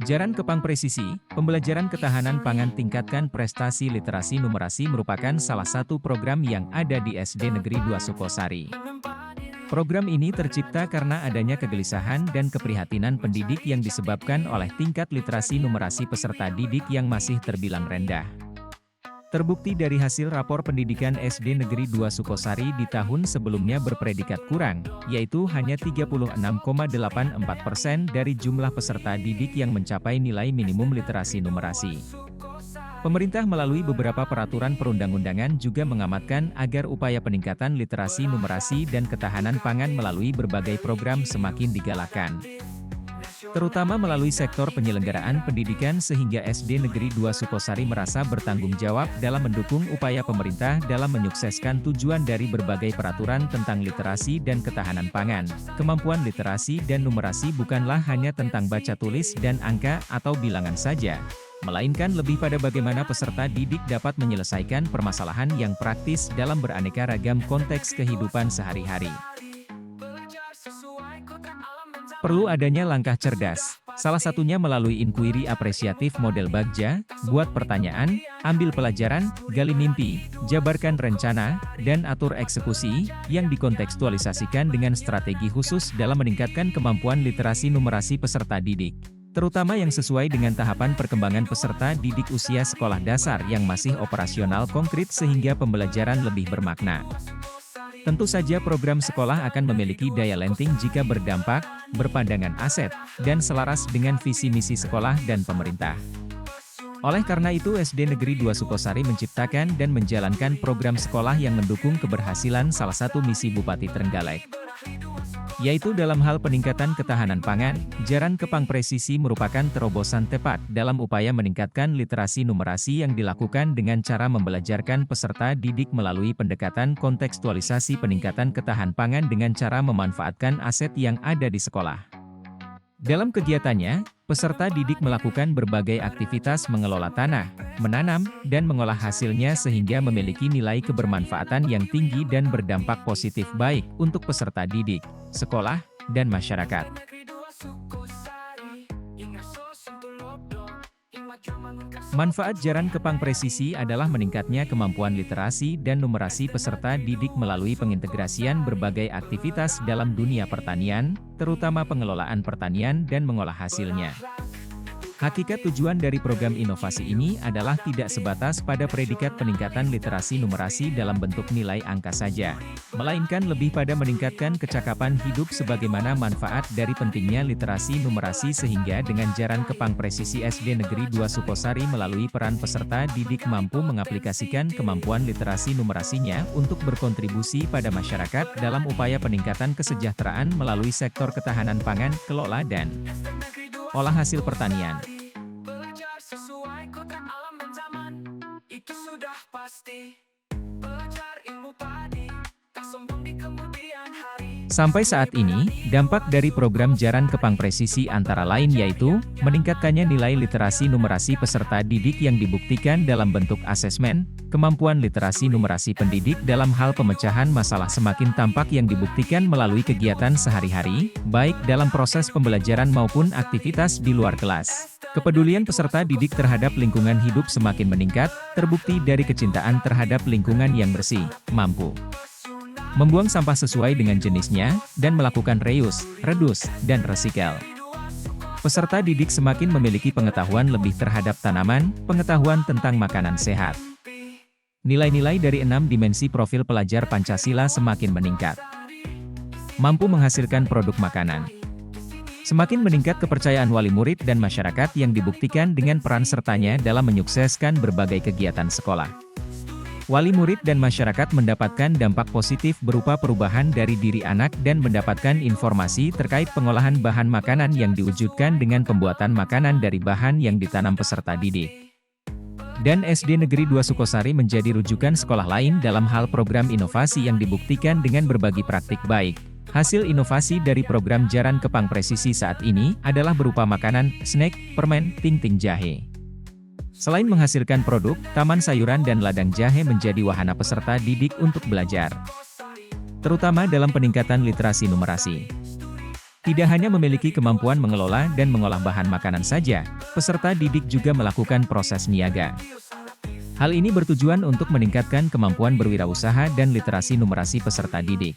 Jaran Kepang Presisi, pembelajaran ketahanan pangan tingkatkan prestasi literasi numerasi merupakan salah satu program yang ada di SD Negeri 2 Sukosari. Program ini tercipta karena adanya kegelisahan dan keprihatinan pendidik yang disebabkan oleh tingkat literasi numerasi peserta didik yang masih terbilang rendah. Terbukti dari hasil rapor pendidikan SD Negeri 2 Sukosari di tahun sebelumnya berpredikat kurang, yaitu hanya 36,84% dari jumlah peserta didik yang mencapai nilai minimum literasi numerasi. Pemerintah melalui beberapa peraturan perundang-undangan juga mengamatkan agar upaya peningkatan literasi numerasi dan ketahanan pangan melalui berbagai program semakin digalakan, terutama melalui sektor penyelenggaraan pendidikan sehingga SD Negeri 2 Sukosari merasa bertanggung jawab dalam mendukung upaya pemerintah dalam menyukseskan tujuan dari berbagai peraturan tentang literasi dan ketahanan pangan. Kemampuan literasi dan numerasi bukanlah hanya tentang baca tulis dan angka atau bilangan saja, melainkan lebih pada bagaimana peserta didik dapat menyelesaikan permasalahan yang praktis dalam beraneka ragam konteks kehidupan sehari-hari. Perlu adanya langkah cerdas, salah satunya melalui inkuiri apresiatif model Bagja, buat pertanyaan, ambil pelajaran, gali mimpi, jabarkan rencana, dan atur eksekusi, yang dikontekstualisasikan dengan strategi khusus dalam meningkatkan kemampuan literasi numerasi peserta didik, terutama yang sesuai dengan tahapan perkembangan peserta didik usia sekolah dasar yang masih operasional konkret sehingga pembelajaran lebih bermakna. Tentu saja program sekolah akan memiliki daya lenting jika berdampak, berpandangan aset, dan selaras dengan visi misi sekolah dan pemerintah. Oleh karena itu SD Negeri 2 Sukosari menciptakan dan menjalankan program sekolah yang mendukung keberhasilan salah satu misi Bupati Trenggalek, yaitu dalam hal peningkatan ketahanan pangan. Jaran Kepang Presisi merupakan terobosan tepat dalam upaya meningkatkan literasi numerasi yang dilakukan dengan cara membelajarkan peserta didik melalui pendekatan kontekstualisasi peningkatan ketahanan pangan dengan cara memanfaatkan aset yang ada di sekolah. Dalam kegiatannya, peserta didik melakukan berbagai aktivitas mengelola tanah, menanam, dan mengolah hasilnya sehingga memiliki nilai kebermanfaatan yang tinggi dan berdampak positif baik untuk peserta didik, sekolah, dan masyarakat. Manfaat Jaran Kepang Presisi adalah meningkatnya kemampuan literasi dan numerasi peserta didik melalui pengintegrasian berbagai aktivitas dalam dunia pertanian, terutama pengelolaan pertanian dan mengolah hasilnya. Hakikat tujuan dari program inovasi ini adalah tidak sebatas pada predikat peningkatan literasi numerasi dalam bentuk nilai angka saja, melainkan lebih pada meningkatkan kecakapan hidup sebagaimana manfaat dari pentingnya literasi numerasi sehingga dengan Jaran Kepang Presisi SD Negeri 2 Sukosari melalui peran peserta didik mampu mengaplikasikan kemampuan literasi numerasinya untuk berkontribusi pada masyarakat dalam upaya peningkatan kesejahteraan melalui sektor ketahanan pangan, kelola dan olah hasil pertanian. Sampai saat ini, dampak dari program Jaran Kepang Presisi antara lain yaitu, meningkatkannya nilai literasi numerasi peserta didik yang dibuktikan dalam bentuk asesmen, kemampuan literasi numerasi pendidik dalam hal pemecahan masalah semakin tampak yang dibuktikan melalui kegiatan sehari-hari, baik dalam proses pembelajaran maupun aktivitas di luar kelas. Kepedulian peserta didik terhadap lingkungan hidup semakin meningkat, terbukti dari kecintaan terhadap lingkungan yang bersih, mampu membuang sampah sesuai dengan jenisnya, dan melakukan reuse, redus, dan resikel. Peserta didik semakin memiliki pengetahuan lebih terhadap tanaman, pengetahuan tentang makanan sehat. Nilai-nilai dari 6 dimensi profil pelajar Pancasila semakin meningkat. Mampu menghasilkan produk makanan. Semakin meningkat kepercayaan wali murid dan masyarakat yang dibuktikan dengan peran sertanya dalam menyukseskan berbagai kegiatan sekolah. Wali murid dan masyarakat mendapatkan dampak positif berupa perubahan dari diri anak dan mendapatkan informasi terkait pengolahan bahan makanan yang diwujudkan dengan pembuatan makanan dari bahan yang ditanam peserta didik. Dan SD Negeri 2 Sukosari menjadi rujukan sekolah lain dalam hal program inovasi yang dibuktikan dengan berbagi praktik baik. Hasil inovasi dari program Jaran Kepang Presisi saat ini adalah berupa makanan, snack, permen, ting-ting jahe. Selain menghasilkan produk, taman sayuran dan ladang jahe menjadi wahana peserta didik untuk belajar, terutama dalam peningkatan literasi numerasi. Tidak hanya memiliki kemampuan mengelola dan mengolah bahan makanan saja, peserta didik juga melakukan proses niaga. Hal ini bertujuan untuk meningkatkan kemampuan berwirausaha dan literasi numerasi peserta didik.